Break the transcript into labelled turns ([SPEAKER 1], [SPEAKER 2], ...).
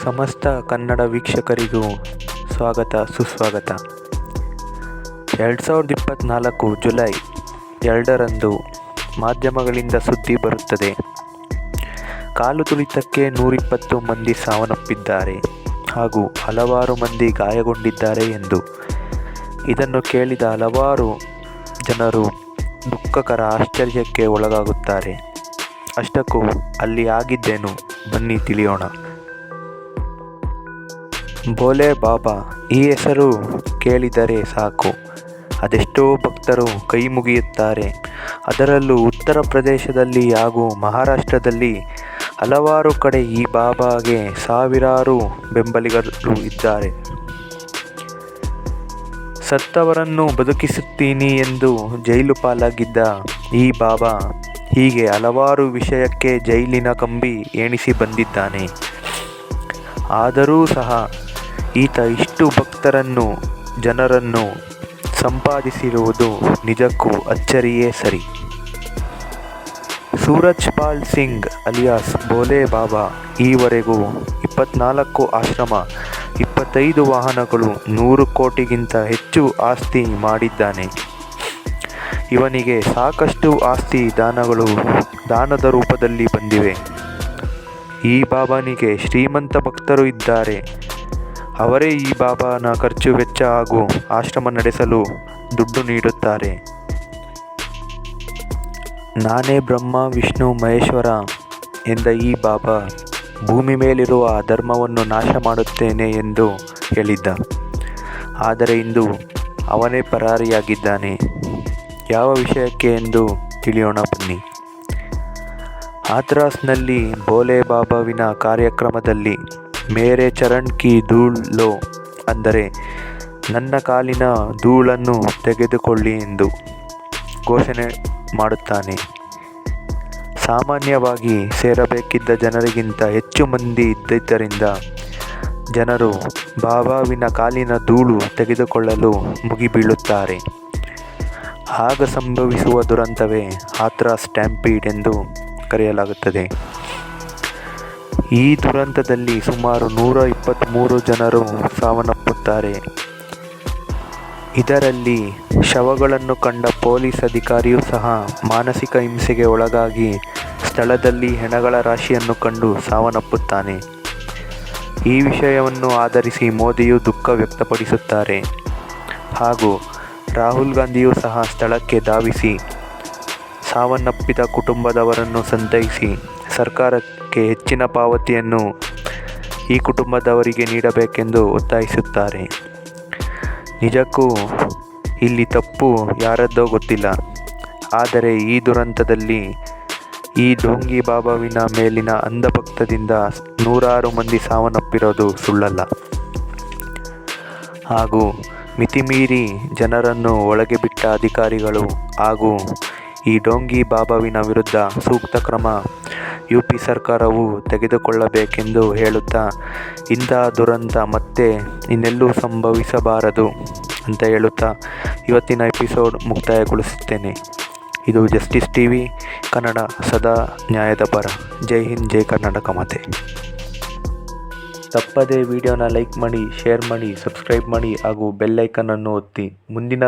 [SPEAKER 1] ಸಮಸ್ತ ಕನ್ನಡ ವೀಕ್ಷಕರಿಗೂ ಸ್ವಾಗತ ಸುಸ್ವಾಗತ. 2024 ಜುಲೈ 2ರಂದು ಮಾಧ್ಯಮಗಳಿಂದ ಸುದ್ದಿ ಬರುತ್ತದೆ. ಕಾಲು ತುಳಿತಕ್ಕೆ 120 ಮಂದಿ ಸಾವನ್ನಪ್ಪಿದ್ದಾರೆ ಹಾಗೂ ಹಲವಾರು ಮಂದಿ ಗಾಯಗೊಂಡಿದ್ದಾರೆ ಎಂದು. ಇದನ್ನು ಕೇಳಿದ ಹಲವಾರು ಜನರು ದುಃಖಕರ ಆಶ್ಚರ್ಯಕ್ಕೆ ಒಳಗಾಗುತ್ತಾರೆ. ಅಷ್ಟಕ್ಕೂ ಅಲ್ಲಿ ಆಗಿದ್ದೇನು ಬನ್ನಿ ತಿಳಿಯೋಣ. ಭೋಲೆ ಬಾಬಾ ಈ ಹೆಸರು ಕೇಳಿದರೆ ಸಾಕು, ಅದೆಷ್ಟೋ ಭಕ್ತರು ಕೈ ಮುಗಿಯುತ್ತಾರೆ. ಅದರಲ್ಲೂ ಉತ್ತರ ಪ್ರದೇಶದಲ್ಲಿ ಹಾಗೂ ಮಹಾರಾಷ್ಟ್ರದಲ್ಲಿ ಹಲವಾರು ಕಡೆ ಈ ಬಾಬಾಗೆ ಸಾವಿರಾರು ಬೆಂಬಲಿಗರು ಇದ್ದಾರೆ. ಸತ್ತವರನ್ನು ಬದುಕಿಸುತ್ತೀನಿ ಎಂದು ಜೈಲು ಪಾಲಾಗಿದ್ದ ಈ ಬಾಬಾ ಹೀಗೆ ಹಲವಾರು ವಿಷಯಕ್ಕೆ ಜೈಲಿನ ಕಂಬಿ ಎಣಿಸಿ ಬಂದಿದ್ದಾನೆ. ಆದರೂ ಸಹ ಈತ ಇಷ್ಟು ಭಕ್ತರನ್ನು ಜನರನ್ನು ಸಂಪಾದಿಸಿರುವುದು ನಿಜಕ್ಕೂ ಅಚ್ಚರಿಯೇ ಸರಿ. ಸೂರಜ್ ಪಾಲ್ ಸಿಂಗ್ ಅಲಿಯಾಸ್ ಭೋಲೆ ಬಾಬಾ ಈವರೆಗೂ 24 ಆಶ್ರಮ, 25 ವಾಹನಗಳು, 100 ಕೋಟಿಗಿಂತ ಹೆಚ್ಚು ಆಸ್ತಿ ಮಾಡಿದ್ದಾನೆ. ಇವನಿಗೆ ಸಾಕಷ್ಟು ಆಸ್ತಿ ದಾನದ ರೂಪದಲ್ಲಿ ಬಂದಿವೆ. ಈ ಬಾಬಾನಿಗೆ ಶ್ರೀಮಂತ ಭಕ್ತರು ಇದ್ದಾರೆ. ಅವರೇ ಈ ಬಾಬಾನ ಖರ್ಚು ವೆಚ್ಚ ಹಾಗೂ ಆಶ್ರಮ ನಡೆಸಲು ದುಡ್ಡು ನೀಡುತ್ತಾರೆ. ನಾನೇ ಬ್ರಹ್ಮ ವಿಷ್ಣು ಮಹೇಶ್ವರ ಎಂದ ಈ ಬಾಬಾ ಭೂಮಿ ಮೇಲಿರುವ ಧರ್ಮವನ್ನು ನಾಶ ಮಾಡುತ್ತೇನೆ ಎಂದು ಹೇಳಿದ್ದ. ಆದರೆ ಇಂದು ಅವನೇ ಪರಾರಿಯಾಗಿದ್ದಾನೆ. ಯಾವ ವಿಷಯಕ್ಕೆ ಎಂದು ತಿಳಿಯೋಣ ಬನ್ನಿ. ಹಾಥ್ರಾಸ್ನಲ್ಲಿ ಭೋಲೆ ಬಾಬಾವಿನ ಕಾರ್ಯಕ್ರಮದಲ್ಲಿ ಮೇರೆ ಚರಣ್ ಕಿ ಧೂಳ್ ಲೋ ಅಂದರೆ ನನ್ನ ಕಾಲಿನ ಧೂಳನ್ನು ತೆಗೆದುಕೊಳ್ಳಿ ಎಂದು ಘೋಷಣೆ ಮಾಡುತ್ತಾನೆ. ಸಾಮಾನ್ಯವಾಗಿ ಸೇರಬೇಕಿದ್ದ ಜನರಿಗಿಂತ ಹೆಚ್ಚು ಮಂದಿ ಇದ್ದಿದ್ದರಿಂದ ಜನರು ಬಾಬಾವಿನ ಕಾಲಿನ ಧೂಳು ತೆಗೆದುಕೊಳ್ಳಲು ಮುಗಿಬೀಳುತ್ತಾರೆ. ಆಗ ಸಂಭವಿಸುವ ದುರಂತವೇ ಹಾಥ್ರಾಸ್ ಸ್ಟ್ಯಾಂಪೀಡ್ ಎಂದು ಕರೆಯಲಾಗುತ್ತದೆ. ಈ ದುರಂತದಲ್ಲಿ ಸುಮಾರು 123 ಜನರು ಸಾವನ್ನಪ್ಪುತ್ತಾರೆ. ಇದರಲ್ಲಿ ಶವಗಳನ್ನು ಕಂಡ ಪೊಲೀಸ್ ಅಧಿಕಾರಿಯೂ ಸಹ ಮಾನಸಿಕ ಹಿಂಸೆಗೆ ಒಳಗಾಗಿ ಸ್ಥಳದಲ್ಲಿ ಹೆಣಗಳ ರಾಶಿಯನ್ನು ಕಂಡು ಸಾವನ್ನಪ್ಪುತ್ತಾನೆ. ಈ ವಿಷಯವನ್ನು ಆಧರಿಸಿ ಮೋದಿಯು ದುಃಖ ವ್ಯಕ್ತಪಡಿಸುತ್ತಾರೆ ಹಾಗೂ ರಾಹುಲ್ ಗಾಂಧಿಯೂ ಸಹ ಸ್ಥಳಕ್ಕೆ ಧಾವಿಸಿ ಸಾವನ್ನಪ್ಪಿದ ಕುಟುಂಬದವರನ್ನು ಸಂತೈಸಿ ಸರ್ಕಾರಕ್ಕೆ ಹೆಚ್ಚಿನ ಪಾವತಿಯನ್ನು ಈ ಕುಟುಂಬದವರಿಗೆ ನೀಡಬೇಕೆಂದು ಒತ್ತಾಯಿಸುತ್ತಾರೆ. ನಿಜಕ್ಕೂ ಇಲ್ಲಿ ತಪ್ಪು ಯಾರದ್ದೋ ಗೊತ್ತಿಲ್ಲ. ಆದರೆ ಈ ದುರಂತದಲ್ಲಿ ಈ ಢೋಂಗಿ ಬಾಬಾವಿನ ಮೇಲಿನ ಅಂಧಭಕ್ತದಿಂದ ನೂರಾರು ಮಂದಿ ಸಾವನ್ನಪ್ಪಿರೋದು ಸುಳ್ಳಲ್ಲ. ಹಾಗೂ ಮಿತಿಮೀರಿ ಜನರನ್ನು ಒಳಗೆ ಬಿಟ್ಟ ಅಧಿಕಾರಿಗಳು ಹಾಗೂ ಈ ಢೋಂಗಿ ಬಾಬಾವಿನ ವಿರುದ್ಧ ಸೂಕ್ತ ಕ್ರಮ ಯುಪಿ ಸರ್ಕಾರವು ತೆಗೆದುಕೊಳ್ಳಬೇಕೆಂದು ಹೇಳುತ್ತಾ ಇಂತಹ ದುರಂತ ಮತ್ತೆ ಇನ್ನೆಲ್ಲೂ ಸಂಭವಿಸಬಾರದು ಅಂತ ಹೇಳುತ್ತಾ ಇವತ್ತಿನ ಎಪಿಸೋಡ್ ಮುಕ್ತಾಯಗೊಳಿಸುತ್ತೇನೆ. ಇದು ಜಸ್ಟಿಸ್ ಟಿವಿ ಕನ್ನಡ, ಸದಾ ನ್ಯಾಯದ ಪರ. ಜೈ ಹಿಂದ್, ಜೈ ಕರ್ನಾಟಕ ಮಾತೆ. ತಪ್ಪದೇ ವಿಡಿಯೋನ ಲೈಕ್ ಮಾಡಿ, ಶೇರ್ ಮಾಡಿ, ಸಬ್ಸ್ಕ್ರೈಬ್ ಮಾಡಿ ಹಾಗೂ ಬೆಲ್ ಐಕನ್ ಅನ್ನು ಒತ್ತಿ. ಮುಂದಿನ